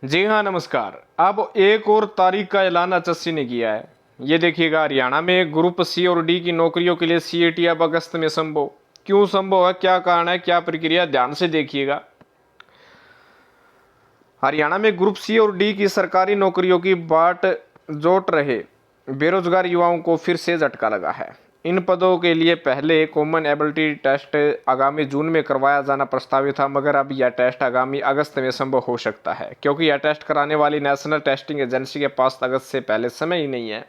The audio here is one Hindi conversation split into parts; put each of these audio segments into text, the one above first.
जी हाँ, नमस्कार। अब एक और तारीख का ऐलान एचएससी ने किया है। ये देखिएगा, हरियाणा में ग्रुप सी और डी की नौकरियों के लिए सीईटी अब अगस्त में संभव। क्यों संभव है, क्या कारण है, क्या प्रक्रिया, ध्यान से देखिएगा। हरियाणा में ग्रुप सी और डी की सरकारी नौकरियों की बाट जोट रहे बेरोजगार युवाओं को फिर से झटका लगा है। इन पदों के लिए पहले कॉमन एबिलिटी टेस्ट आगामी जून में करवाया जाना प्रस्तावित था, मगर अब यह टेस्ट आगामी अगस्त में संभव हो सकता है, क्योंकि यह टेस्ट कराने वाली नेशनल टेस्टिंग एजेंसी के पास अगस्त से पहले समय ही नहीं है।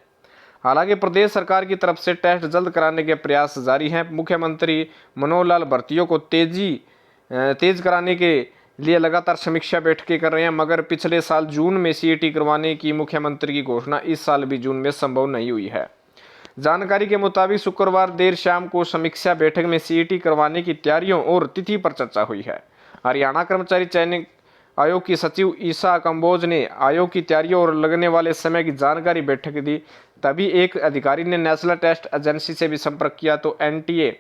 हालांकि प्रदेश सरकार की तरफ से टेस्ट जल्द कराने के प्रयास जारी हैं। मुख्यमंत्री मनोहर लाल भर्तियों को तेज कराने के लिए लगातार समीक्षा बैठकें कर रहे हैं, मगर पिछले साल जून में सीईटी करवाने की मुख्यमंत्री की घोषणा इस साल भी जून में संभव नहीं हुई है। जानकारी के मुताबिक शुक्रवार देर शाम को समीक्षा बैठक में सीईटी करवाने की तैयारियों और तिथि पर चर्चा हुई है। हरियाणा कर्मचारी चयन आयोग की सचिव ईशा कंबोज ने आयोग की तैयारियों और लगने वाले समय की जानकारी बैठक दी। तभी एक अधिकारी ने नेशनल टेस्ट एजेंसी से भी संपर्क किया तो एनटीए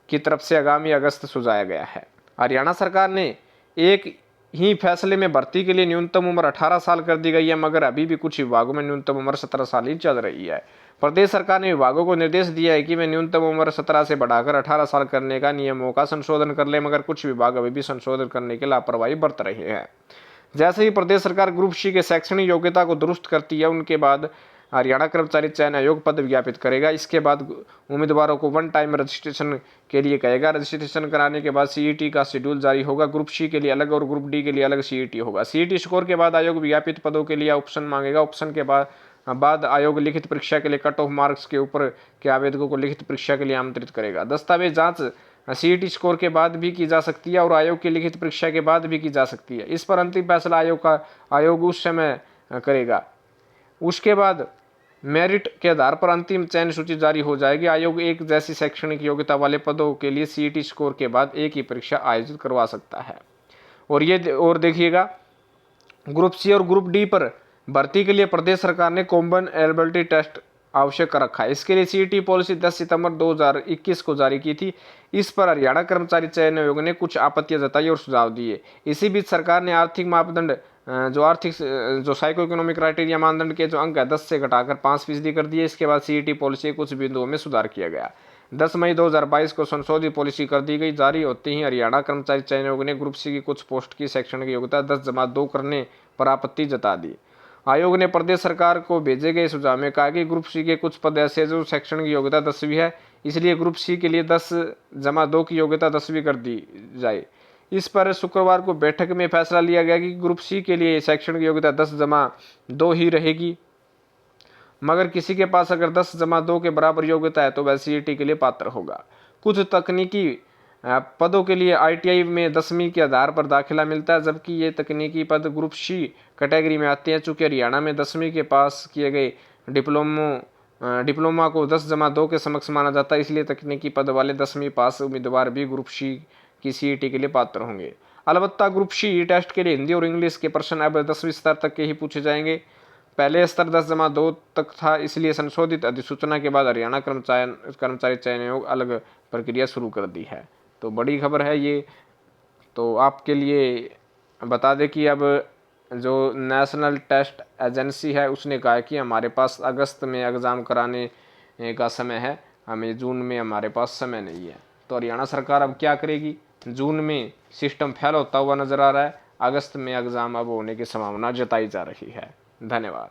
की तरफ से आगामी अगस्त सुझाया गया है। हरियाणा सरकार ने एक ही फैसले में भर्ती के लिए न्यूनतम उम्र 18 साल कर दी गई है, मगर अभी भी कुछ विभागों में न्यूनतम उम्र 17 साल ही चल रही है। प्रदेश सरकार ने विभागों को निर्देश दिया है कि वे न्यूनतम उम्र 17 से बढ़ाकर 18 साल करने का नियमों का संशोधन कर ले, मगर कुछ विभाग अभी भी संशोधन करने की लापरवाही बरत रहे हैं। जैसे ही प्रदेश सरकार ग्रुप सी के शैक्षणिक योग्यता को दुरुस्त करती है, उनके बाद हरियाणा कर्मचारी चयन आयोग पद विज्ञापित करेगा। इसके बाद उम्मीदवारों को वन टाइम रजिस्ट्रेशन के लिए कहेगा। रजिस्ट्रेशन कराने के बाद सीईटी का शेड्यूल जारी होगा। ग्रुप सी के लिए अलग और ग्रुप डी के लिए अलग सीईटी होगा। सीईटी स्कोर के बाद आयोग विज्ञापित पदों के लिए ऑप्शन मांगेगा। ऑप्शन के बाद आयोग लिखित परीक्षा के लिए कट ऑफ मार्क्स के ऊपर के आवेदकों को लिखित परीक्षा के लिए आमंत्रित करेगा। दस्तावेज जांच सीईटी स्कोर के बाद भी की जा सकती है और आयोग की लिखित परीक्षा के बाद भी की जा सकती है। इस पर अंतिम फैसला आयोग उस समय करेगा। उसके बाद मेरिट के आधार पर अंतिम चयन सूची जारी हो जाएगी। आयोग एक जैसी शैक्षणिक योग्यता वाले पदों के लिए सीईटी स्कोर के बाद एक ही परीक्षा आयोजित करवा सकता है। और देखिएगा, ग्रुप सी और ग्रुप डी पर भर्ती के लिए प्रदेश सरकार ने कॉमन एलिजिबिलिटी टेस्ट आवश्यक कर रखा है। इसके लिए सीईटी पॉलिसी 10 सितंबर 2021 को जारी की थी। इस पर हरियाणा कर्मचारी चयन आयोग ने कुछ आपत्तियां जताई और सुझाव दिए। इसी बीच सरकार ने आर्थिक मापदंड जो साइको इकोनॉमिक क्राइटेरिया मानदंड के जो अंक है 10 से घटाकर 5% कर दिए। इसके बाद सीईटी पॉलिसी के कुछ बिंदुओं में सुधार किया गया। 10 मई 2022 को संशोधित पॉलिसी कर दी गई। जारी होते ही हरियाणा कर्मचारी चयन आयोग ने ग्रुप सी की कुछ पोस्ट की शैक्षणिक योग्यता 10+2 करने पर आपत्ति जता दी। आयोग ने प्रदेश सरकार को भेजे गए सुझाव में कहा कि ग्रुप सी के कुछ पद ऐसे जो शैक्षणिक योग्यता 10वीं है, इसलिए ग्रुप सी के लिए 10+2 की योग्यता 10वीं कर दी जाए। इस पर शुक्रवार को बैठक में फैसला लिया गया कि ग्रुप सी के लिए शैक्षणिक योग्यता 10+2 ही रहेगी, मगर किसी के पास अगर 10+2 के बराबर योग्यता है तो वह सीईटी के लिए पात्र होगा। कुछ तकनीकी पदों के लिए आईटीआई में 10वीं के आधार पर दाखिला मिलता है, जबकि ये तकनीकी पद ग्रुप सी कैटेगरी में आते हैं। चूंकि हरियाणा में 10वीं के पास किए गए डिप्लोमा को 10+2 के समक्ष माना जाता है, इसलिए तकनीकी पद वाले 10वीं पास उम्मीदवार भी ग्रुप सी की सीईटी के लिए पात्र होंगे। अलबत्ता ग्रुप सी टेस्ट के लिए हिंदी और इंग्लिश के प्रश्न अब 10वीं स्तर तक के ही पूछे जाएंगे। पहले स्तर 10+2 तक था, इसलिए संशोधित अधिसूचना के बाद हरियाणा कर्मचारी चयन आयोग अलग प्रक्रिया शुरू कर दी है। तो बड़ी खबर है ये। तो आपके लिए बता दें कि अब जो नेशनल टेस्ट एजेंसी है उसने कहा है कि हमारे पास अगस्त में एग्ज़ाम कराने का समय है, हमें जून में हमारे पास समय नहीं है। तो हरियाणा सरकार अब क्या करेगी? जून में सिस्टम फेल होता हुआ नज़र आ रहा है, अगस्त में एग्ज़ाम अब होने की संभावना जताई जा रही है। धन्यवाद।